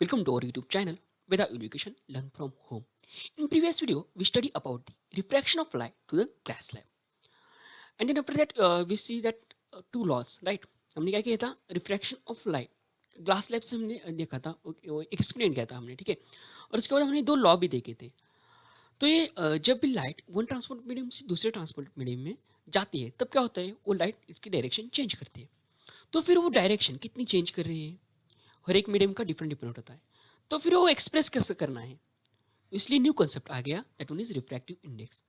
Welcome to our YouTube channel, Veda Education Learn from Home. In previous video, we study about the refraction of light to the glass slab. And then after that, we see that two laws, right? हमने क्या किया था refraction of light glass lab से हमने देखा था explain किया था हमने, ठीक है। और उसके बाद हमने दो लॉ भी देखे थे। तो ये जब भी लाइट वन ट्रांसपोर्ट मीडियम से दूसरे ट्रांसपोर्ट मीडियम में जाती है तब क्या होता है, वो लाइट इसकी डायरेक्शन चेंज करती है। तो फिर वो डायरेक्शन कितनी चेंज कर रही है, हर एक मीडियम का डिफरेंट डिफरेंट होता है। तो फिर वो एक्सप्रेस कैसे करना है, इसलिए न्यू कॉन्सेप्ट आ गया, that one is refractive index.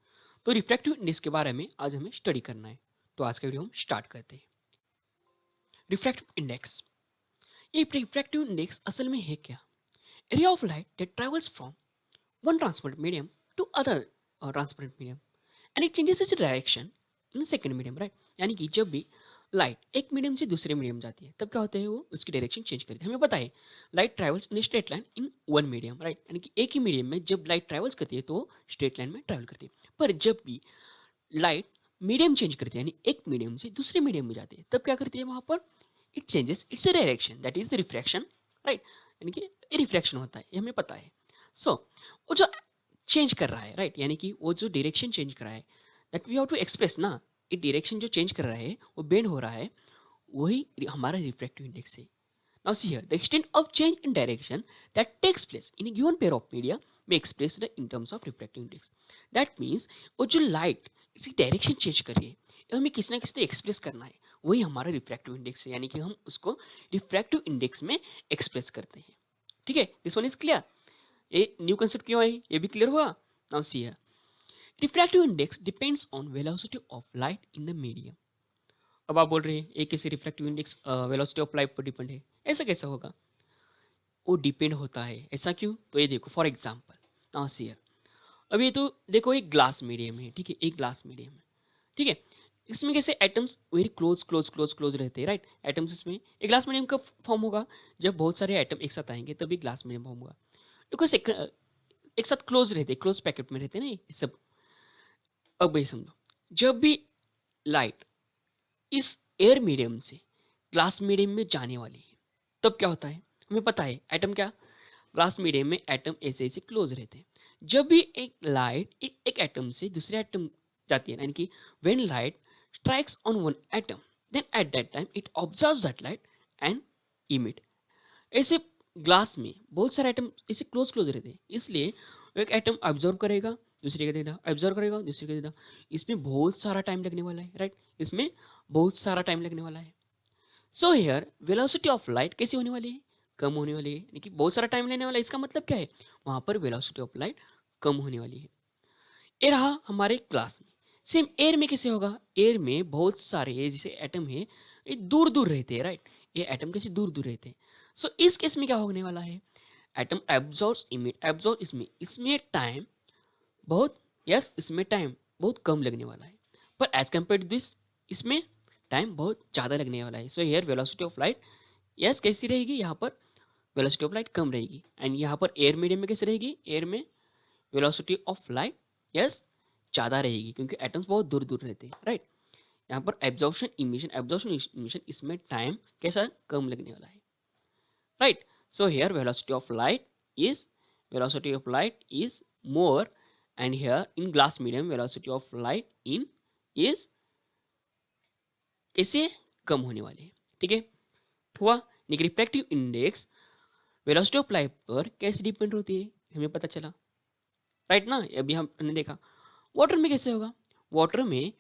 तो रिफ्रैक्टिव इंडेक्स के बारे में आज हमें स्टडी करना है। तो आज का वीडियो हम स्टार्ट करते हैं। रिफ्रैक्टिव इंडेक्स, ये रिफ्रैक्टिव इंडेक्स असल में है क्या? Area of light that travels from one transport medium to other transport medium and it changes its direction in second medium, right. यानी कि जब भी लाइट एक मीडियम से दूसरे मीडियम जाती है तब क्या होता है, वो उसकी डायरेक्शन चेंज करती है। हमें पता है light travels in straight line in one medium, right. यानी कि एक ही मीडियम में जब लाइट ट्रैवल्स करती है तो वो स्ट्रेट लाइन में ट्रैवल करती है। पर जब भी लाइट मीडियम चेंज करती है, यानी एक मीडियम से दूसरे मीडियम में जाती है, तब क्या करती है वहाँ पर, it changes its direction, that is refraction, right. यानी कि रिफ्रैक्शन होता है, ये हमें पता है। सो वो जो चेंज कर रहा है, राइट, यानी कि वो जो डायरेक्शन चेंज कर रहा है, that we have to express ना। ये डायरेक्शन जो चेंज कर रहा है, वो बेंड हो रहा है, वही हमारा रिफ्रैक्टिव इंडेक्स है। Now see here, the extent of change in direction that takes place in a given pair of media may express in terms of refractive index. That means वो जो लाइट इसकी direction change कर रही है, ये हमें किसी ना किसी एक्सप्रेस करना है, वही हमारा रिफ्रैक्टिव इंडेक्स है। यानी कि हम उसको रिफ्रैक्टिव इंडेक्स में एक्सप्रेस करते हैं। ठीक है, दिस वन इज क्लियर। ये न्यू कंसेप्ट क्यों है, ये भी क्लियर हुआ। Now see here, refractive index depends on velocity of light in the medium. अब आप बोल रहे हैं एक कैसे refractive index velocity of light पर डिपेंड है, ऐसा कैसा होगा? वो डिपेंड होता है, ऐसा क्यों? तो ये देखो for example, now see here, अब ये तो देखो एक ग्लास मीडियम है, ठीक है, एक ग्लास मीडियम है, ठीक है। इसमें कैसे atoms very close close close close रहते हैं, राइट। एटम्स इसमें एक ग्लास मीडियम कब फॉर्म होगा, जब बहुत सारे एटम एक साथ आएंगे तभी ग्लास मीडियम फॉर्म होगा। बिकॉज एक साथ क्लोज रहते, क्लोज पैकेट में रहते हैं ना ये सब। अब ये समझो, जब भी लाइट इस एयर मीडियम से ग्लास मीडियम में जाने वाली है तब क्या होता है, हमें पता है एटम क्या, ग्लास मीडियम में एटम ऐसे ऐसे क्लोज रहते हैं। जब भी एक लाइट एक एटम से दूसरे एटम जाती है, यानी कि when light strikes on one atom, then at that time it observes that light and emit. ऐसे ग्लास में बहुत सारे एटम ऐसे क्लोज क्लोज रहते हैं, इसलिए एक एटम ऑब्जर्व करेगा, दूसरे का देगा, ऑब्जर्व करेगा, दूसरे का देगा। इसमें बहुत सारा टाइम लगने वाला है, राइट। इसमें बहुत सारा टाइम लगने वाला है। So here velocity of light कैसी होने वाली है, कम होने वाली है। यानी कि बहुत सारा टाइम लेने वाला है, इसका मतलब क्या है, वहाँ पर वेलोसिटी ऑफ लाइट कम होने वाली है। ये रहा हमारे क्लास में। सेम एयर में कैसे होगा, एयर में बहुत सारे ये जैसे एटम है, ये दूर दूर रहते हैं, राइट। ये एटम कैसे दूर दूर रहते हैं। सो इस केस में क्या होने वाला है, एटम एब्जॉर्ब्स इमिट, एब्जॉर्ब इसमें इसमें टाइम बहुत, यस, इसमें टाइम बहुत कम लगने वाला है। पर एज कम्पेयर टू दिस, इसमें टाइम बहुत ज़्यादा लगने वाला है। So here velocity of light, yes, कैसी रहेगी, यहाँ पर वेलोसिटी ऑफ लाइट कम रहेगी। एंड यहाँ पर एयर मीडियम में कैसे रहेगी, एयर में वेलोसिटी ऑफ लाइट, यस, ज़्यादा रहेगी, क्योंकि एटम्स बहुत दूर दूर रहते हैं, राइट। यहाँ पर एब्जॉर्प्शन इमिशन, एब्जॉर्प्शन इमिशन, इसमें टाइम कैसा कम लगने वाला है, right. So here velocity of light is more, and here in glass medium velocity of light in is कैसे कम होने वाले हैं, ठीक है। हुआ, refractive index velocity of light पर कैसे डिपेंड होती है, हमें पता चला, राइट ना। अभी हमने देखा वाटर में कैसे होगा, वाटर में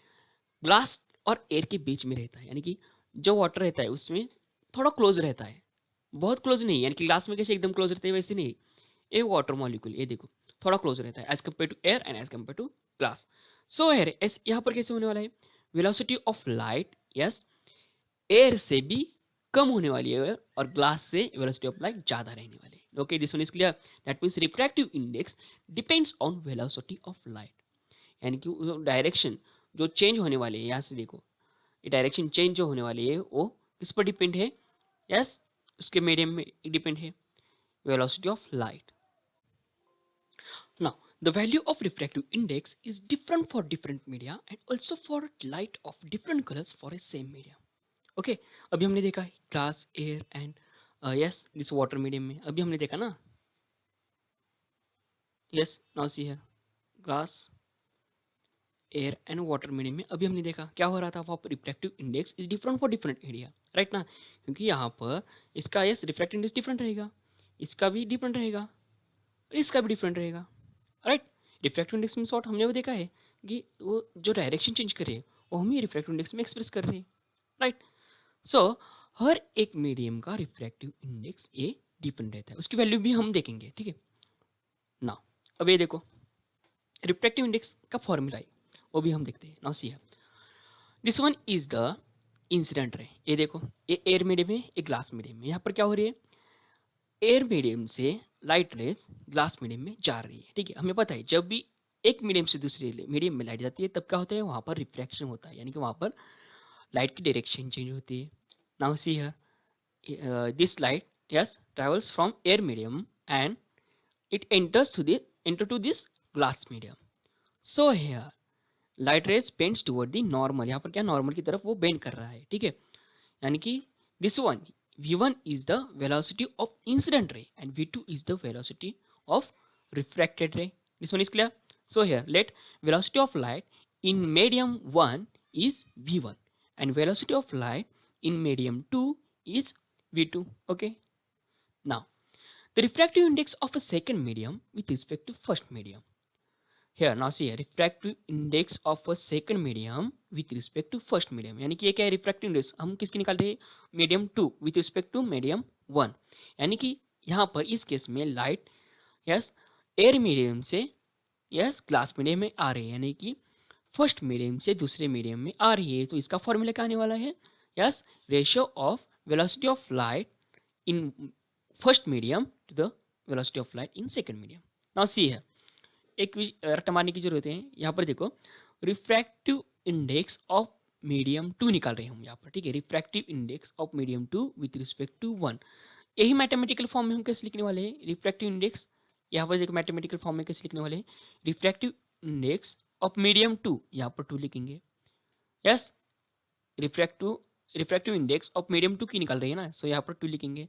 ग्लास और एयर के बीच में रहता है, यानी कि जो वाटर रहता है उसमें थोड़ा क्लोज रहता है, बहुत क्लोज नहीं, यानी कि ग्लास में कैसे एकदम क्लोज रहते हैं वैसे नहीं। ये वाटर मॉलिक्यूल, ये देखो थोड़ा क्लोज रहता है as compare to air and as compare to glass. So air यहाँ पर कैसे होने वाला है, velocity of light, yes, air से भी कम होने वाली है और ग्लास से वेलोसिटी ऑफ लाइट ज़्यादा रहने वाली है। Okay, this one is clear. That means refractive index depends on velocity of light, यानी कि डायरेक्शन जो चेंज होने वाली है, यहाँ से देखो ये डायरेक्शन चेंज जो होने वाली है वो किस पर डिपेंड है, यस, उसके मीडियम में डिपेंड है, velocity of light. Now, the value of refractive index is different for different media and also for light of different colors for a same media. Okay, अभी हमने देखा glass, air and yes this water medium में अभी हमने देखा ना. Yes now see here glass air and water medium में अभी हमने देखा क्या हो रहा था. वहाँ पर refractive index is different for different area, right ना. क्योंकि यहाँ पर इसका यस रिफ्रैक्टिव इंडेक्स डिफरेंट रहेगा, इसका भी डिफरेंट रहेगा और इसका भी डिफरेंट रहेगा, राइट. रिफ्रैक्टिव इंडेक्स में शॉर्ट हमने वो देखा है कि वो जो डायरेक्शन चेंज करे वो हम ये रिफ्रैक्टिव इंडेक्स में एक्सप्रेस कर रहे हैं, राइट. सो हर एक मीडियम का रिफ्रैक्टिव इंडेक्स ये डिफरेंट रहता है, उसकी वैल्यू भी हम देखेंगे, ठीक है ना. अब ये देखो रिफ्रैक्टिव इंडेक्स का फॉर्मूला है वो भी हम देखते हैं. नाउ सी है this one is the incident ray. ये देखो ये एयर मीडियम है, ये ग्लास मीडियम है. यहाँ पर क्या हो रही है, एयर मीडियम से लाइट रेज ग्लास मीडियम में जा रही है, ठीक है. हमें पता है जब भी एक मीडियम से दूसरे मीडियम में लाइट जाती है तब क्या होता है, वहाँ पर रिफ्रैक्शन होता है, यानी कि वहाँ पर लाइट की डायरेक्शन चेंज होती है. Now see here this light yes travels from air medium and it enters to the enter to this glass medium. So here light rays bends toward the normal. यहाँ पर क्या normal की तरफ वो bend कर रहा है, ठीक है. यानी कि this one v1 is the velocity of incident ray and v2 is the velocity of refracted ray. This one is clear. So here let velocity of light in medium 1 is v1 and velocity of light in medium 2 is v2. Okay. Now the refractive index of a second medium with respect to first medium. Here now see here refractive index of a second medium with respect to first medium. यानी कि ये क्या है refractive index हम किसकी निकाल रहे हैं, medium 2 with respect to medium 1. यानी कि यहाँ पर इस केस में लाइट यस एयर मीडियम से यस ग्लास मीडियम में आ रही है, यानी कि फर्स्ट मीडियम से दूसरे मीडियम में आ रही है. तो इसका फॉर्मूला क्या आने वाला है, yes ratio of velocity of light in first medium to the velocity of light in second medium. Now see है एक रट्टा मारने की जरूरत है. यहाँ पर देखो रिफ्रैक्टिव इंडेक्स ऑफ मीडियम 2 निकाल रहे हैं हम यहाँ पर, ठीक है. Refractive index of medium 2 with respect to 1. यही मैथमेटिकल फॉर्म में हम कैसे लिखने वाले हैं, रिफ्रैक्टिव इंडेक्स यहाँ पर देखो मैथमेटिकल फॉर्म में कैसे लिखने वाले हैं, रिफ्रैक्टिव इंडेक्स ऑफ मीडियम 2 यहाँ पर 2 लिखेंगे. Yes refractive index of medium 2 की निकाल रही है ना, सो यहाँ पर 2 लिखेंगे.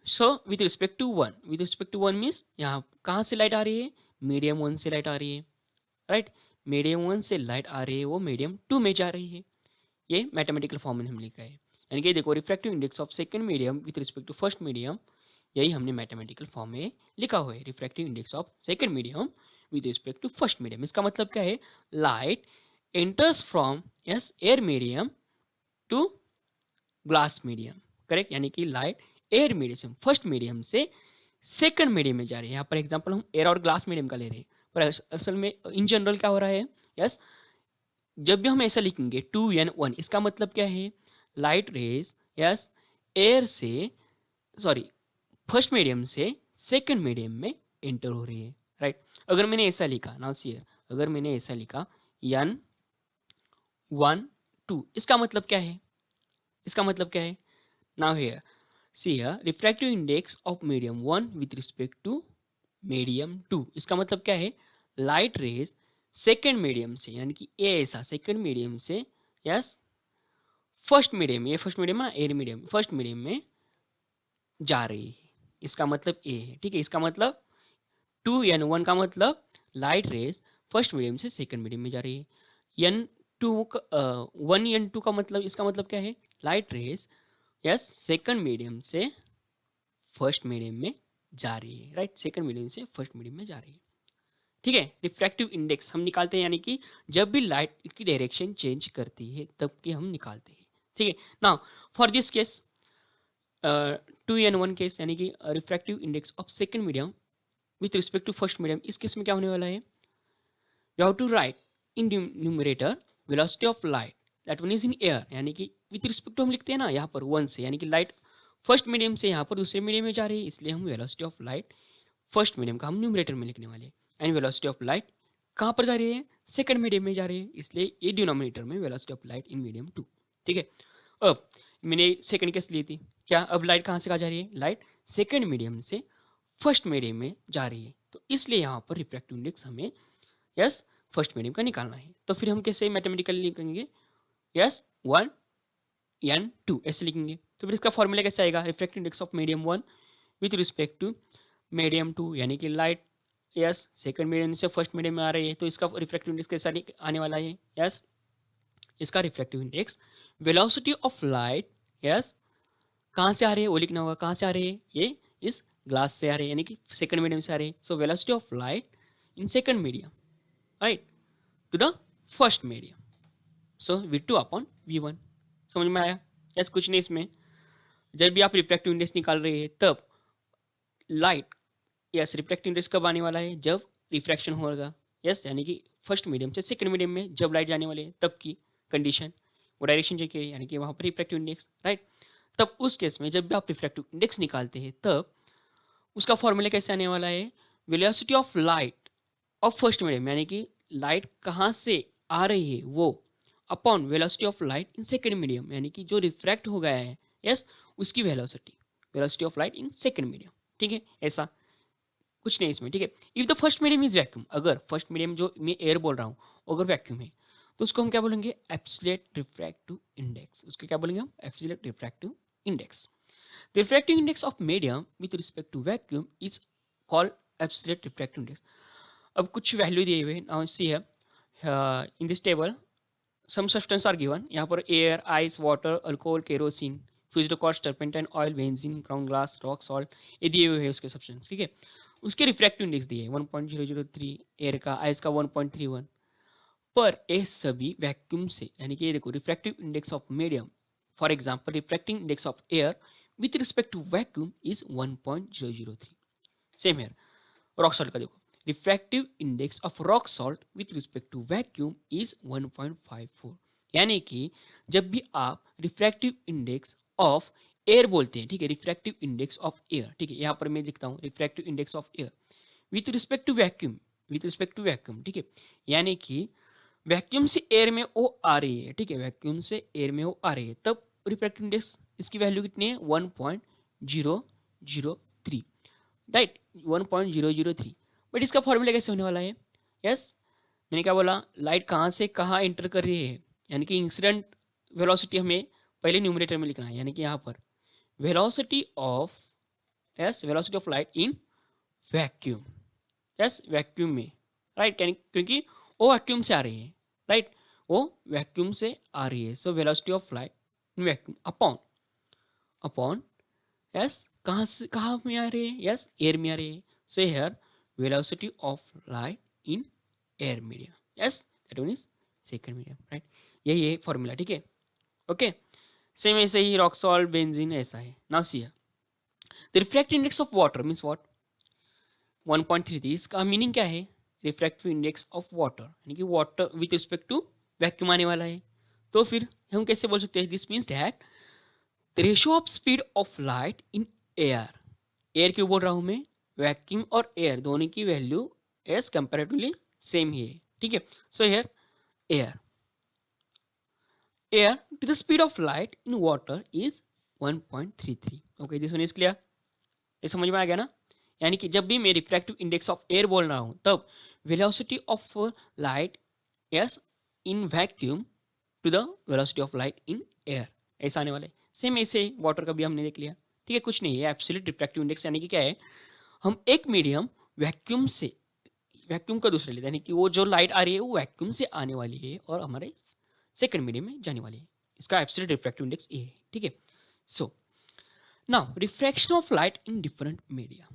So with respect to 1 means यहाँ कहाँ से लाइट आ रही है, मीडियम 1 से लाइट आ रही है, राइट. मीडियम 1 से लाइट आ रही है वो मीडियम 2 में जा रही है. ये मैथमेटिकल फॉर्म में हम लिखा है. यानी कि देखो refractive index of second medium with respect to first medium, यही हमने मैथमेटिकल फॉर्म में लिखा हुआ है. Refractive index of second medium with respect to first medium. इसका मतलब क्या है, light enters from yes air medium to glass medium, correct. यानी कि light air medium first medium से सेकंड मीडियम में जा रही है. यहाँ पर एग्जांपल हम एयर और ग्लास मीडियम का ले रहे हैं, पर असल में इन जनरल क्या हो रहा है, यस जब भी हम ऐसा लिखेंगे 2n1 इसका मतलब क्या है, लाइट रेज यस एयर से सॉरी फर्स्ट मीडियम से सेकंड मीडियम में एंटर हो रही है, राइट. अगर मैंने ऐसा लिखा नाउ सी अगर मैंने ऐसा लिखा n1 2 इसका मतलब क्या है, इसका मतलब क्या है, now here see here refractive index of medium 1 with respect to medium 2. इसका मतलब क्या है, लाइट रेज सेकेंड मीडियम से यानी कि ए ऐसा सेकेंड मीडियम से यस फर्स्ट मीडियम, ये फर्स्ट मीडियम ना एयर मीडियम फर्स्ट मीडियम में जा रही है. इसका मतलब ए है, ठीक है. इसका मतलब 2n1 का मतलब लाइट रेज फर्स्ट मीडियम से सेकेंड मीडियम में जा रही है. n2 1n2 का मतलब इसका मतलब क्या है, light rays yes second medium से फर्स्ट मीडियम में जा रही है, राइट. सेकंड मीडियम से फर्स्ट मीडियम में जा रही है, ठीक है. रिफ्रैक्टिव इंडेक्स हम निकालते हैं, यानी कि जब भी लाइट की डायरेक्शन चेंज करती है तब के हम निकालते हैं, ठीक है. Now for this case 2n1 case यानी कि refractive index of second medium with respect to first medium, इस केस में क्या होने वाला है, you have to write in numerator velocity of light that one is in air, यानी कि विथ रिस्पेक्ट टू हम लिखते हैं ना यहाँ पर 1 से, यानी कि लाइट फर्स्ट मीडियम से यहाँ पर दूसरे मीडियम में जा रही है, इसलिए हम velocity of light first medium का हम न्यूमरेटर में लिखने वाले हैं. एंड वेलोसिटी ऑफ लाइट कहाँ पर जा रही है, सेकंड मीडियम में जा रही है, इसलिए ये डिनोमिनेटर में velocity of light in medium 2, ठीक है. अब मैंने सेकंड केस ली थी क्या, अब लाइट कहाँ से कहाँ जा रही है, लाइट सेकंड मीडियम से फर्स्ट मीडियम में जा रही है, तो इसलिए यहाँ पर रिफ्रैक्टिव इंडेक्स हमें यस फर्स्ट मीडियम का निकालना है. तो फिर हम कैसे मैथमेटिकली लिखेंगे, यस 1n2 ऐसे लिखेंगे. तो फिर इसका फॉर्मूला कैसे आएगा, refractive index of medium 1 with respect to medium 2, यानी कि लाइट, यस सेकंड मीडियम से फर्स्ट मीडियम में आ रही है, तो इसका रिफ्रैक्टिव इंडेक्स कैसा आने वाला है, यस इसका refractive index velocity of light, yes कहाँ से आ रहे हैं वो लिखना होगा, कहाँ से आ रहे हैं, ये इस ग्लास से आ रहे हैं, यानी कि सेकंड मीडियम से आ रहे हैं। So velocity of light in second medium, right, to the first medium, so V2 upon V1। समझ में आया, यस कुछ नहीं इसमें, जब भी आप रिफ्रैक्टिव इंडेक्स निकाल रहे हैं तब लाइट, यस रिफ्रैक्टिव इंडेक्स कब आने वाला है, जब रिफ्रैक्शन होगा, यस यानी कि फर्स्ट मीडियम से सेकंड मीडियम में जब लाइट जाने वाली है तब की कंडीशन, वो डायरेक्शन चाहिए, यानी कि वहाँ पर रिफ्रैक्टिव इंडेक्स, राइट। तब उस केस में जब भी आप रिफ्रैक्टिव इंडेक्स निकालते हैं तब उसका फॉर्मूला कैसे आने वाला है, velocity of light of first medium, यानी कि लाइट कहाँ से आ रही है वो, upon velocity of light in second medium, यानी कि जो रिफ्रैक्ट हो गया है, यस उसकी velocity, velocity of light in second medium, ठीक है, ऐसा कुछ नहीं इसमें, ठीक है। If the first medium is vacuum, अगर फर्स्ट मीडियम जो मैं एयर बोल रहा हूँ अगर वैक्यूम है तो उसको हम क्या बोलेंगे, एब्सोल्यूट रिफ्रैक्टिव इंडेक्स, उसको क्या बोलेंगे हम, absolute refractive index. The refractive index of medium with respect to vacuum is called absolute refractive index. अब कुछ वैल्यू दिए हुए, नाउ सी है in this table some substance are given, यहाँ पर air, ice, water, alcohol, kerosene, fused cost, turpentine oil, benzene, ground glass, rock salt, ये दिए हुए हैं उसके सब्सटेंस, ठीक है। उसके रिफ्रैक्टिव इंडेक्स दिए 1.003, एयर का, आइस का 1.31, पर ये सभी वैक्यूम से, यानी कि ये देखो refractive index of medium, for example refractive index of air with respect to vacuum is 1.003. Same here. Rock salt का देखो, refractive index of rock salt with respect to vacuum is 1.54. यानी कि जब भी आप रिफ्रैक्टिव इंडेक्स ऑफ एयर बोलते हैं, ठीक है, रिफ्रैक्टिव इंडेक्स ऑफ एयर, ठीक है, यहाँ पर मैं लिखता हूँ refractive index of air with respect to vacuum, with respect to vacuum, ठीक है, यानी कि वैक्यूम से एयर में वो आ रही है, ठीक है, वैक्यूम से एयर में वो आ रही है, तब रिफ्रैक्टिव इंडेक्स इसकी वैल्यू कितनी है, 1.003, राइट, 1.003। बट इसका फॉर्मूला कैसे होने वाला है, यस मैंने क्या बोला, लाइट कहाँ से कहाँ एंटर कर रही है, यानी कि इंसिडेंट वेलोसिटी हमें पहले न्यूमरेटर में लिखना है, यानी कि यहाँ पर velocity of, yes velocity of light in vacuum, yes vacuum में, राइट, क्योंकि वो वैक्यूम से आ रही है, राइट, वो वैक्यूम से आ रही है, सो velocity of light in vacuum upon upon, yes कहाँ से कहाँ में आ रही है, यस एयर में आ रही है, so here velocity of light in air medium, yes that one is second medium, right, यही है फॉर्मूला, ठीक है, ओके। सेम ऐसे ही रॉक सॉल्ट, बेंजीन ऐसा है। Now see the refractive index of water means what, 1.33, इसका मीनिंग क्या है, रिफ्रैक्टिव इंडेक्स ऑफ वाटर, यानी कि water with respect to vacuum आने वाला है, तो फिर हम कैसे बोल सकते हैं, this means that the ratio of speed of light in air, air क्यों बोल रहा हूँ मैं, वैक्यूम और एयर दोनों की वैल्यू एज कंपेरेटिवली सेम ही है, ठीक है, so here air air to the speed of light in water is 1.33, okay this one is clear, ये समझ में आ गया ना, यानी कि जब भी मैं रिफ्रैक्टिव इंडेक्स ऑफ एयर बोल रहा हूँ तब velocity of light, yes in vacuum to the velocity of light in air, ऐसा आने वाला है। सेम ऐसे वाटर का भी हमने देख लिया, ठीक है, कुछ नहीं है, एब्सोल्यूट रिफ्रैक्टिव इंडेक्स यानी कि क्या है, हम एक मीडियम वैक्यूम से, वैक्यूम का दूसरे लेते हैं, यानी कि वो जो लाइट आ रही है वो वैक्यूम से आने वाली है और हमारे सेकंड मीडियम में जाने वाली है, इसका एब्सोल्यूट रिफ्रैक्टिव इंडेक्स ए है, ठीक है। So now refraction of light in different media,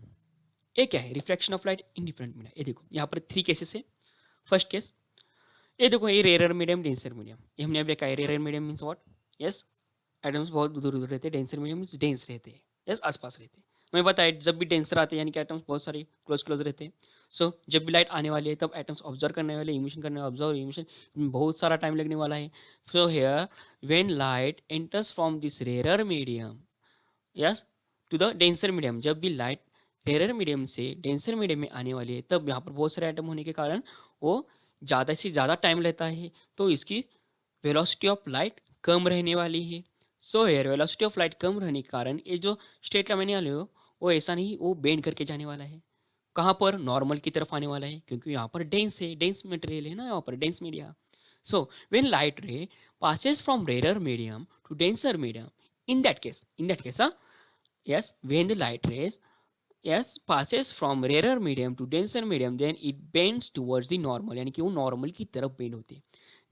ये क्या है, refraction of light in different media, ये देखो यहाँ पर 3 केसेस है। फर्स्ट केस ये देखो, ये रेयर मीडियम, डेंसर मीडियम, ये हमने अब देखा है, rare medium means what, yes atoms बहुत दूर दूर रहते हैं, डेंसर मीडियम मीन्स डेंस रहते हैं, यस आसपास रहते हैं। हमें पता है जब भी डेंसर आते हैं यानी कि एटम्स बहुत सारे क्लोज क्लोज रहते हैं, सो जब भी लाइट आने वाली है तब एटम्स ऑब्जर्व करने वाले, इमिशन करने वाले, ऑब्जर्व इमिशन बहुत सारा टाइम लगने वाला है। So here when light enters from this rare medium, yes to the denser medium, जब भी लाइट रेयर मीडियम से डेंसर मीडियम में आने वाली है तब यहाँ पर बहुत सारे एटम होने के कारण वो ज़्यादा से ज़्यादा टाइम लेता है, तो इसकी वेलोसिटी ऑफ लाइट कम रहने वाली है। So here velocity of light कम रहने के कारण ये जो स्टेट लाइन वाले हो वो ऐसा नहीं, वो बेंड करके जाने वाला है, कहाँ पर, नॉर्मल की तरफ आने वाला है, क्योंकि यहाँ पर डेंस है, डेंस मटेरियल है ना, यहाँ पर dense media. So when light रे passes from rarer medium to denser medium, In that case, yes, when the light rays, yes, passes from rarer medium to denser medium, then it bends towards the normal, यानी कि वो normal की तरफ bend होती है.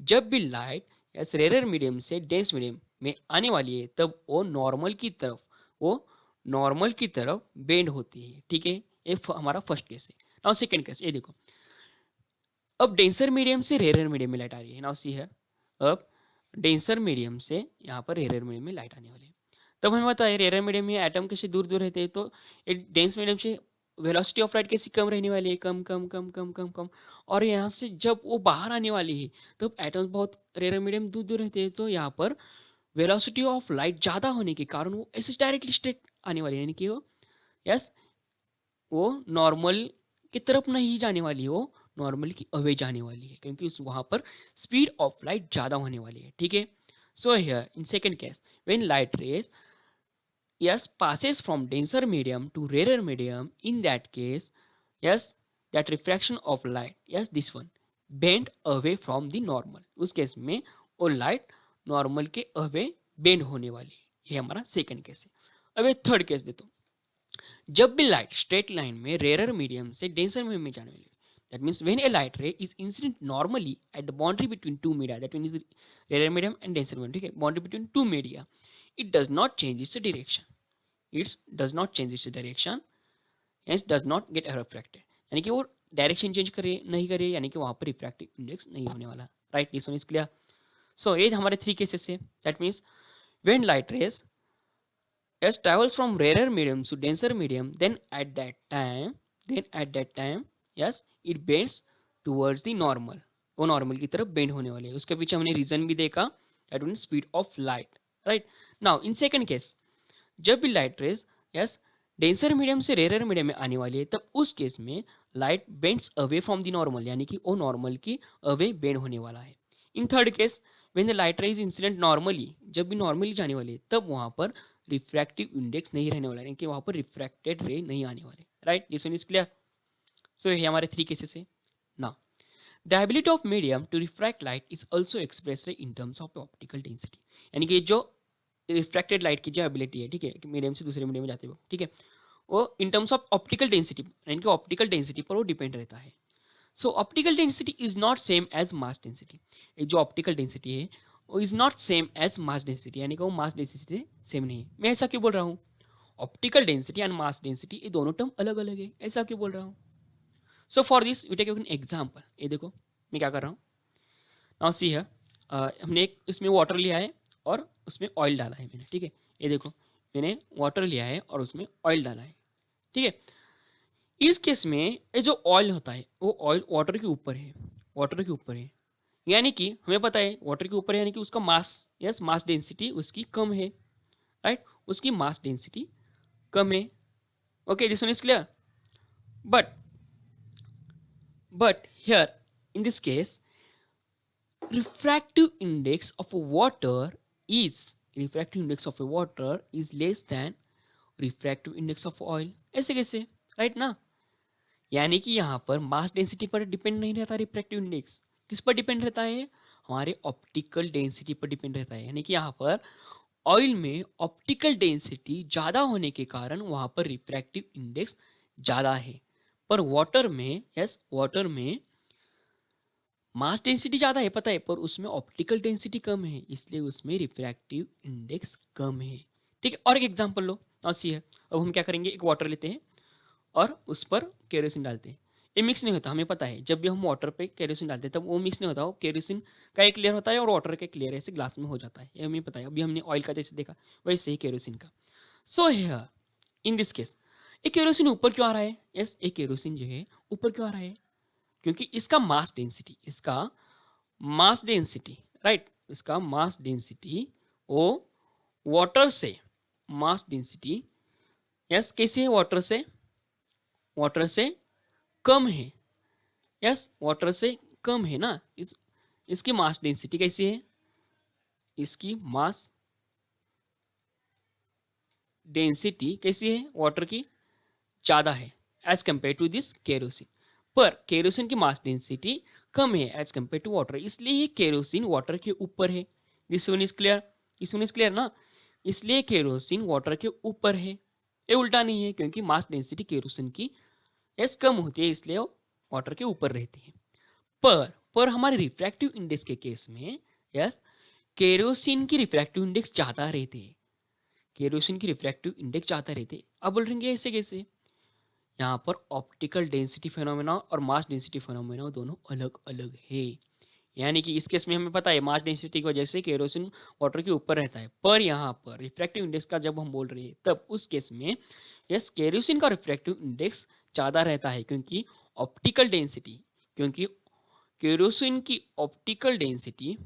जब भी light yes rare medium से डेंस मीडियम में आने वाली है तब वो नॉर्मल की तरफ बेंड होती है. ठीक है, ये हमारा फर्स्ट केस है. नाउ सेकंड केस, ये देखो, अब डेंसर मीडियम से रेयर मीडियम में लाइट आ रही है. नाउ सी है, अब डेंसर मीडियम से यहाँ पर रेयर मीडियम में लाइट आने वाली है. तब हमें पता है रेयर मीडियम में एटम कैसे दूर दूर रहते हैं, तो एक डेंस मीडियम से वेलोसिटी ऑफ लाइट कैसी कम रहने वाली है, कम कम कम कम कम कम. और यहाँ से जब वो बाहर आने वाली है तब एटम्स बहुत रेयर मीडियम दूर दूर रहते हैं, तो यहाँ पर वेलोसिटी ऑफ लाइट ज़्यादा होने के कारण वो ऐसे डायरेक्टली स्ट्रेट आने वाली है, यानी कि वो यस वो नॉर्मल की तरफ नहीं जाने वाली, वो नॉर्मल की अवे जाने वाली है, क्योंकि उस वहाँ पर स्पीड ऑफ लाइट ज़्यादा होने वाली है. ठीक है, so here in second case when light raise yes passes from denser medium to rarer medium, in that case yes that refraction of light, yes this one bend away from the normal, उस case में वो light normal के away bend होने वाली है. ये हमारा second case है. अब ये थर्ड केस देता हूँ. जब भी लाइट स्ट्रेट लाइन में रेयर मीडियम से डेंसर मीडियम में जाने वाली, that means when a light ray is incident normally at the boundary between two media, that means rare medium and denser medium. ठीक है, boundary between two media, it does not change its direction, it does not change its direction, hence does not get refracted, यानी कि वो direction change करे नहीं करे, यानी कि वहाँ पर रिफ्रैक्टिव इंडेक्स नहीं होने वाला. Right, this one is clear. So ये हमारे थ्री केसेस है. That means when light rays as travels from rarer medium to denser medium, then at that time yes it bends towards the normal, वो normal की तरफ bend होने वाले है. उसके पीछे हमने रीजन भी देखा, that mean speed of light. Right, now in second case जब भी light rays yes denser medium से रेयर मीडियम में आने वाली है, तब उस केस में light bends away from the normal, यानी कि वो नॉर्मल की अवे बेंड होने वाला है. In third case when the light rays incident normally, जब भी नॉर्मली जाने वाली है तब वहाँ पर रिफ्रैक्टिव इंडेक्स नहीं रहने वाला, यानी कि वहाँ पर रिफ्रैक्टेड रे नहीं आने वाले. Right, this one is clear. So ये हमारे थ्री केसेस है. Now the ability of medium to refract light is also expressed in terms of optical density, यानी कि जो रिफ्रैक्टेड लाइट की जो एबिलिटी है, ठीक है, मीडियम से दूसरे मीडियम में जाते हुए, ठीक है, वो in terms of optical density, यानी कि ऑप्टिकल डेंसिटी पर वो डिपेंड रहता है. So optical density is not same as mass density. जो ऑप्टिकल डेंसिटी है वो is not same as mass density, यानी कि वो मास डेंसिटी से सेम नहीं है. मैं ऐसा क्यों बोल रहा हूँ? Optical density and mass density ये दोनों टर्म अलग अलग है, ऐसा क्यों बोल रहा हूँ? So for this we take an example. ये देखो मैं क्या कर रहा हूँ. नाउ सी है, हमने एक इसमें वाटर लिया है और उसमें ऑयल डाला है मैंने. ठीक है, ये देखो मैंने वाटर लिया है और उसमें ऑयल डाला है. ठीक है, इस केस में ये जो ऑयल होता है वो ऑयल वाटर के ऊपर है, वाटर के ऊपर है, यानी कि हमें पता है वाटर के ऊपर है, यानी कि उसका मास यस मास डेंसिटी उसकी कम है. राइट, उसकी मास डेंसिटी कम है. Okay, this one is clear. But here in this case refractive index of a water is less than refractive index of oil. ऐसे कैसे? राइट ना, यानी कि यहाँ पर मास डेंसिटी पर डिपेंड नहीं रहता रिफ्रैक्टिव इंडेक्स. किस पर डिपेंड रहता है? हमारे ऑप्टिकल डेंसिटी पर डिपेंड रहता है. यानी कि यहाँ पर ऑयल में ऑप्टिकल डेंसिटी ज़्यादा होने के कारण वहाँ पर रिफ्रैक्टिव इंडेक्स ज़्यादा है, पर वाटर में मास डेंसिटी ज़्यादा है पता है, पर उसमें ऑप्टिकल डेंसिटी कम है, इसलिए उसमें रिफ्रैक्टिव इंडेक्स कम है. ठीक है, और एक एग्जांपल लो. सी है, अब हम क्या करेंगे, एक वाटर लेते हैं और उस पर केरोसिन डालते हैं. ये मिक्स नहीं होता, हमें पता है जब भी हम वाटर पे केरोसिन डालते हैं तब वो मिक्स नहीं होता, वो केरोसिन का एक लेयर होता है और वाटर का एक लेयर ऐसे ग्लास में हो जाता है. ये हमें पता है. अभी हमने ऑयल का जैसे देखा वैसे ही केरोसिन का. So here in this case एक केरोसिन ऊपर क्यों आ रहा है? यस, एक केरोसिन जो है ऊपर क्यों आ रहा है? क्योंकि इसका मास डेंसिटी राइट, इसका मास डेंसिटी वो वाटर से मास डेंसिटी यस कैसे है? वाटर से कम है. यस, वाटर से कम है ना. इसकी मास डेंसिटी कैसी है? इसकी मास डेंसिटी कैसी है? वाटर की ज़्यादा है as compare to this kerosene. पर केरोसिन की मास डेंसिटी कम है एज कंपेयर टू वाटर, इसलिए ये केरोसिन वाटर के ऊपर है. This one is clear. This one is clear ना. इसलिए केरोसिन वाटर के ऊपर है। ये उल्टा नहीं है, क्योंकि मास डेंसिटी केरोसिन की यस कम होती है, इसलिए वो वाटर के ऊपर रहती है। पर हमारे रिफ्रैक्टिव इंडेक्स के केस में यस केरोसिन की रिफ्रैक्टिव इंडेक्स ज़्यादा रहती है। केरोसिन की रिफ्रैक्टिव इंडेक्स ज़्यादा रहती है। अब बोल रहे ऐसे कैसे? यहाँ पर ऑप्टिकल डेंसिटी फिनोमेना और मास डेंसिटी फिनोमेना दोनों अलग अलग है। यानी कि इस केस में हमें पता है मास डेंसिटी की वजह से केरोसिन वाटर के ऊपर रहता है, पर यहाँ पर रिफ्रैक्टिव इंडेक्स का जब हम बोल रहे हैं तब उस केस में यस केरोसिन का रिफ्रैक्टिव इंडेक्स ज़्यादा रहता है, क्योंकि ऑप्टिकल डेंसिटी क्योंकि केरोसिन की ऑप्टिकल डेंसिटी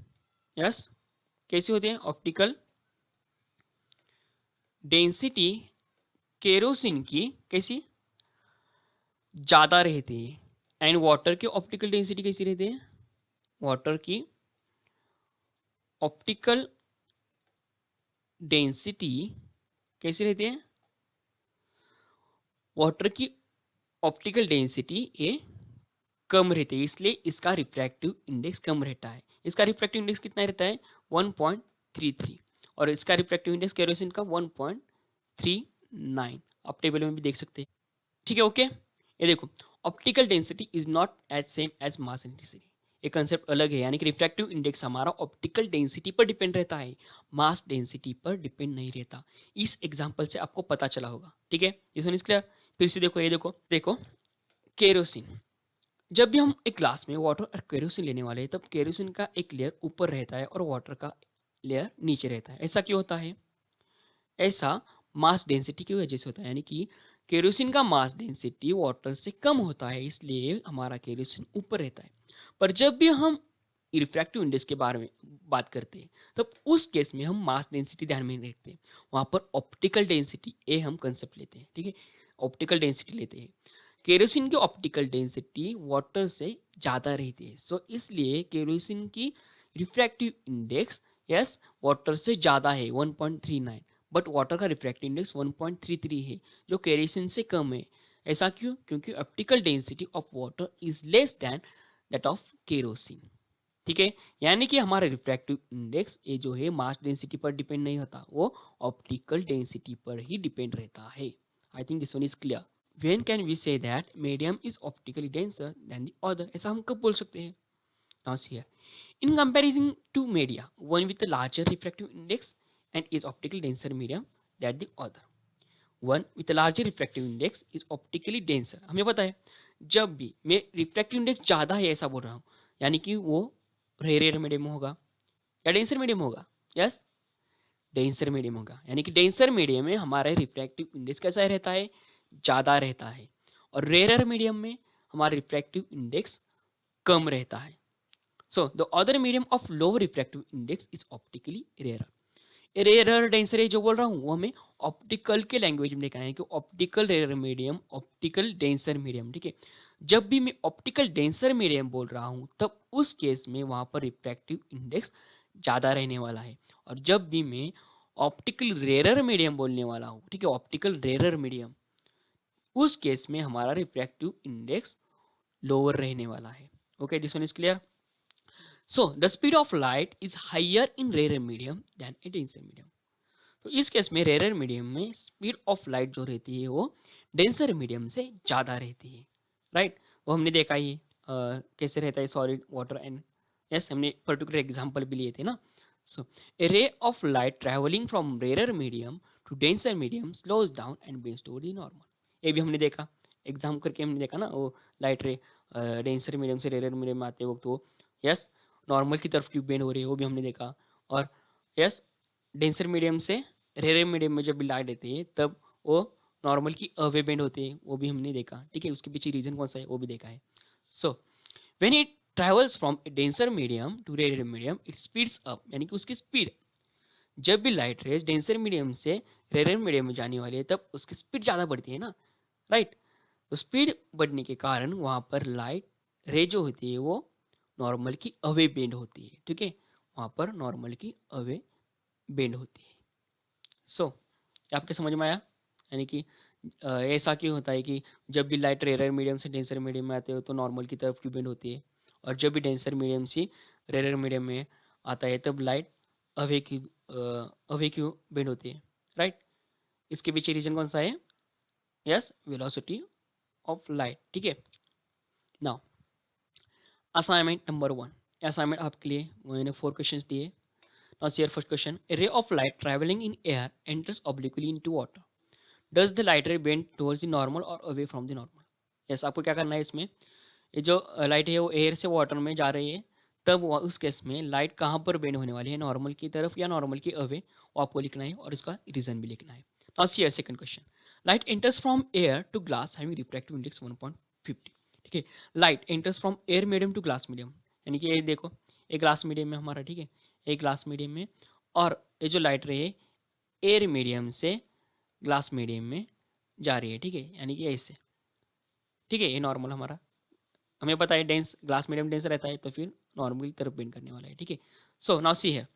यस कैसी होती है? ऑप्टिकल डेंसिटी केरोसिन की कैसी ज़्यादा रहती है। एंड वाटर की ऑप्टिकल डेंसिटी कैसी रहती है? वाटर की ऑप्टिकल डेंसिटी कैसी रहती है? वाटर की ऑप्टिकल डेंसिटी ये कम रहती है, इसलिए इसका रिफ्रैक्टिव इंडेक्स कम रहता है। इसका रिफ्रैक्टिव इंडेक्स कितना रहता है? 1.33, और इसका रिफ्रैक्टिव इंडेक्स केरोसिन का 1.39। आप टेबल में भी देख सकते हैं। ठीक है, ओके। ये देखो, optical density is not as same as mass density. ये कंसेप्ट अलग है, यानी कि रिफ्रैक्टिव इंडेक्स हमारा ऑप्टिकल डेंसिटी पर डिपेंड रहता है, मास डेंसिटी पर डिपेंड नहीं रहता। इस एग्जांपल से आपको पता चला होगा। ठीक है, इस वन इज क्लियर। फिर से देखो, ये देखो देखो केरोसिन। जब भी हम एक ग्लास में वाटर और केरोसिन लेने वाले हैं, तब केरोसिन का एक लेयर ऊपर रहता है और वाटर का लेयर नीचे रहता है। ऐसा क्यों होता है? ऐसा मास डेंसिटी की वजह से होता है, यानी कि केरोसिन का मास डेंसिटी वाटर से कम होता है, इसलिए हमारा केरोसिन ऊपर रहता है। पर जब भी हम रिफ्रैक्टिव इंडेक्स के बारे में बात करते हैं, तब उस केस में हम मास डेंसिटी ध्यान में नहीं रखते हैं। वहाँ पर ऑप्टिकल डेंसिटी ये हम कंसेप्ट लेते हैं। ठीक है, ऑप्टिकल डेंसिटी लेते हैं। केरोसिन की ऑप्टिकल डेंसिटी वाटर से ज़्यादा रहती है, सो इसलिए केरोसिन की रिफ्रैक्टिव इंडेक्स यस वाटर से ज़्यादा है 1.39, बट वाटर का रिफ्रैक्टिव इंडेक्स 1.33 है, जो केरोसिन से कम है। ऐसा क्यों? क्योंकि optical density of water is less than that of kerosene. ठीक है, यानी कि हमारा रिफ्रैक्टिव इंडेक्स ये जो है मास डेंसिटी पर डिपेंड नहीं होता, वो ऑप्टिकल डेंसिटी पर ही डिपेंड रहता है। I think this one is clear. When can we say that medium is optically denser then the other? ऐसा हम कब बोल सकते हैं? Now see here, in comparison to media, one with a larger refractive index and is optically denser medium than the other. One with a larger refractive index is optically denser. हमें पता है जब भी मैं रिफ्रैक्टिव इंडेक्स ज़्यादा है ऐसा बोल रहा हूँ, यानी कि वो रेयर मीडियम होगा या डेंसर मीडियम होगा? यस, डेंसर मीडियम होगा। यानी कि डेंसर मीडियम में हमारा रिफ्रैक्टिव इंडेक्स कैसा रहता है? ज़्यादा रहता है। और रेयर मीडियम में हमारा रिफ्रैक्टिव इंडेक्स कम रहता है। So the other medium of low refractive index is optically rarer. Rare denser जो बोल रहा हूँ वो हमें ऑप्टिकल के लैंग्वेज में देखना है कि optical rare medium, optical denser medium. ठीक है, जब भी मैं ऑप्टिकल डेंसर मीडियम बोल रहा हूँ तब उस केस में वहाँ पर रिफ्रैक्टिव इंडेक्स ज़्यादा रहने वाला है। और जब भी मैं ऑप्टिकल रेयर मीडियम बोलने वाला हूँ, ठीक है, ऑप्टिकल रेयर मीडियम, उस केस में हमारा रिफ्रैक्टिव इंडेक्स लोअर रहने वाला है। Okay, this one is clear. So the speed of light is higher in rarer medium than a denser medium. तो इस केस में रेयर मीडियम में स्पीड ऑफ लाइट जो रहती है वो डेंसर मीडियम से ज़्यादा रहती है। राइट, वो हमने देखा ही कैसे रहता है सॉलिड वाटर एंड यस, हमने पर्टिकुलर एग्जांपल भी लिए थे ना। So a ray of light travelling from rare medium to denser medium slows down and bends toward the normal. ये भी हमने देखा, एग्जाम करके हमने देखा ना, वो लाइट रे डेंसर मीडियम से रेयर मीडियम में आते वक्त वो यस नॉर्मल की तरफ क्यों बेंड हो रही है वो भी हमने देखा। और यस डेंसर मीडियम से रेयर मीडियम में जब लाइट देती है तब वो नॉर्मल की अवे बेंड होते हैं, वो भी हमने देखा। ठीक है, उसके पीछे रीज़न कौन सा है वो भी देखा है। So when it travels from a denser medium to rare medium it speeds up, यानी कि उसकी स्पीड, जब भी लाइट रेज डेंसर मीडियम से रेयर मीडियम में जाने वाली है तब उसकी स्पीड ज़्यादा बढ़ती है ना। राइट, तो स्पीड बढ़ने के कारण वहाँ पर लाइट रे जो होती है वो नॉर्मल की अवे बेंड होती है। ठीक है, वहाँ पर नॉर्मल की अवे बेंड होती है। सो आपके समझ में आया? यानी कि ऐसा क्यों होता है कि जब भी लाइट रेयर मीडियम से डेंसर मीडियम में आते हो तो नॉर्मल की तरफ क्यों बेंड होती है, और जब भी डेंसर मीडियम से रेयर मीडियम में आता है तब लाइट अवे की अवे क्यों बेंड होती है, राइट। इसके पीछे रीजन कौन सा है? यस, वेलोसिटी ऑफ लाइट, ठीक है। नाउ असाइनमेंट नंबर 1, असाइनमेंट आपके लिए मैंने 4 क्वेश्चंस दिए। Now see your first question, a ray of light travelling in air enters obliquely into water, does the light ray bend towards the normal और away from the normal? Yes, आपको क्या करना है इसमें, ये जो लाइट है वो एयर से वाटर में जा रही है, तब उस केस में लाइट कहाँ पर बेंड होने वाली है, नॉर्मल की तरफ या नॉर्मल की अवे, वो आपको लिखना है और इसका रीजन भी लिखना है। Now see your second question, light enters from air to glass having refractive index 1.50, ठीक है। Light enters from air medium to glass medium, यानी कि ये देखो, एक ग्लास मीडियम में हमारा, ठीक है, एक ग्लास मीडियम में, और ये जो लाइट रे है एयर मीडियम से ग्लास मीडियम में जा रही है, ठीक है, यानी कि ऐसे, ठीक है। ये नॉर्मल हमारा, हमें पता है डेंस ग्लास मीडियम डेंस रहता है, तो फिर नॉर्मल की तरफ बेंड करने वाला है, ठीक है। सो नाउ सी है,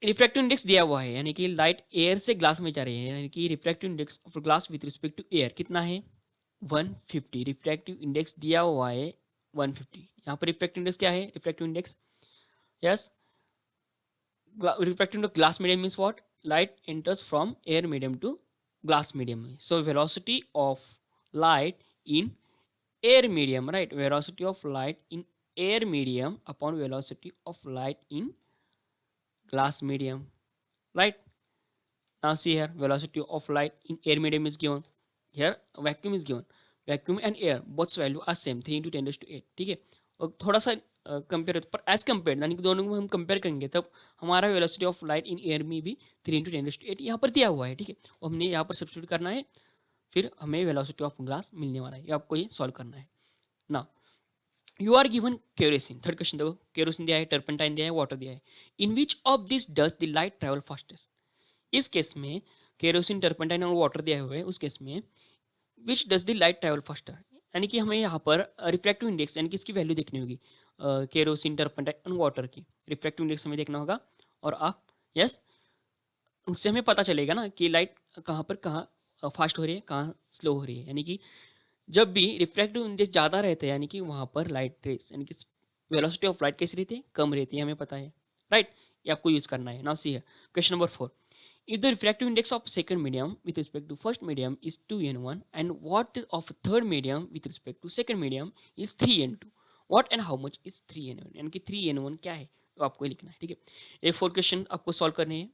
रिफ्रैक्टिव इंडेक्स दिया हुआ है, यानी कि लाइट एयर से ग्लास में जा रही है, यानी कि refractive index of glass with respect to air कितना है? 150। रिफ्रैक्टिव इंडेक्स दिया हुआ है 150। यहाँ पर रिफ्रैक्टिव इंडेक्स क्या है? Refractive index, yes, refractive index glass medium means what? Light enters from air medium to glass medium. So velocity of light in air medium, right? Velocity of light in air medium upon velocity of light in glass medium, right? Now see here, velocity of light in air medium is given, here vacuum is given, vacuum and air both value are same, 3 into 10⁸, ठीक है। और थोड़ा सा compare पर as compare, यानी कि दोनों को हम कंपेयर करेंगे तब हमारा velocity of light in air में भी 3 into 10⁸ यहाँ पर दिया हुआ है, ठीक है। और हमने यहाँ पर सब्स्टिट्यूट करना है, फिर हमें वेलोसिटी ऑफ ग्लास मिलने वाला है, ये आपको ये सॉल्व करना है ना। You are given kerosene, third question देखो, केरोसिन दिया है, टर्पेंटाइन दिया है, वाटर दिया है, in which of this does the light travel fastest? इस केस में केरोसिन, टर्पेंटाइन और वाटर दिया हुआ है, उस केस में which does the light travel faster, यानी कि हमें यहाँ पर रिफ्रैक्टिव इंडेक्स यानी कि इसकी वैल्यू देखनी होगी, केरोसिन, टर्पेंटाइन और वाटर की रिफ्रैक्टिव इंडेक्स हमें देखना होगा, और आप यस, उससे हमें पता चलेगा ना कि लाइट कहाँ पर कहाँ फास्ट हो रही है, कहाँ स्लो हो रही है। यानी कि जब भी रिफ्रैक्टिव इंडेक्स ज़्यादा रहते हैं, यानी कि वहाँ पर लाइट रेस यानी कि वेलोसिटी ऑफ लाइट कैसी रहती है? कम रहती है, हमें पता है, राइट। ये आपको यूज़ करना है। नाउ सी है question number 4, if the refractive index of second medium with respect to first medium is 2n1 and what of third medium with respect to second medium is 3n2, what and how much is 3n1, यानी कि 3n1 क्या है, तो आपको ये लिखना है, ठीक है। ये 4 क्वेश्चन आपको सॉल्व करने हैं।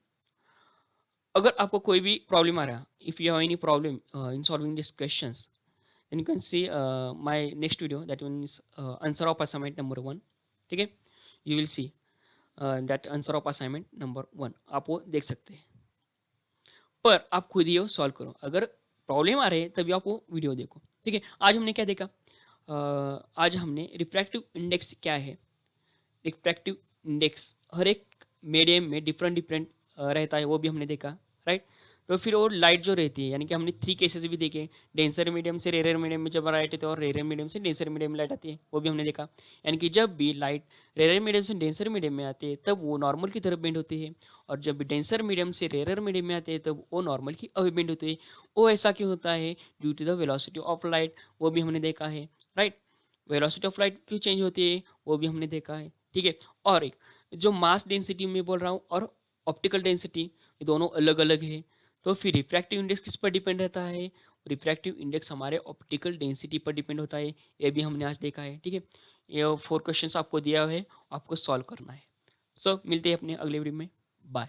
अगर आपको कोई भी प्रॉब्लम आ रहा है, if you have any problem in solving this questions, then you can see my next video, that one is answer of assignment number 1, ठीक है। you will see that answer of assignment number 1 आप वो देख सकते हैं, पर आप खुद ही वो सॉल्व करो। अगर प्रॉब्लम आ रही है तभी आप वो वीडियो देखो, ठीक है। आज हमने क्या देखा? आज हमने रिफ्रैक्टिव इंडेक्स क्या है, रिफ्रैक्टिव इंडेक्स हर एक मीडियम में डिफरेंट डिफरेंट रहता है, वो भी हमने देखा, राइट। तो फिर वो लाइट जो रहती है, यानी कि हमने 3 केसेस भी देखे, डेंसर मीडियम से रेयर मीडियम में जब लाइट आती है और रेयर मीडियम से डेंसर मीडियम में लाइट आती है, वो भी हमने देखा। यानी कि जब भी लाइट रेयर मीडियम से डेंसर मीडियम में आती है तब वो नॉर्मल की तरफ बेंड होती है, और जब भी डेंसर मीडियम से रेयर मीडियम में आते हैं तब वो नॉर्मल की अवे बेंड होती है। वो ऐसा क्यों होता है? Due to the velocity of light, वो भी हमने देखा है, राइट। वेलोसिटी ऑफ लाइट क्यों चेंज होती है, वो भी हमने देखा है, ठीक है। और एक जो मास डेंसिटी में बोल रहा हूँ और ऑप्टिकल डेंसिटी, ये दोनों अलग अलग है, तो फिर रिफ्रैक्टिव इंडेक्स किस पर डिपेंड रहता है? रिफ्रैक्टिव इंडेक्स हमारे ऑप्टिकल डेंसिटी पर डिपेंड होता है, ये भी हमने आज देखा है, ठीक है। ये 4 क्वेश्चंस आपको दिया है, आपको सॉल्व करना है। सो मिलते हैं अपने अगले वीडियो में, बाय।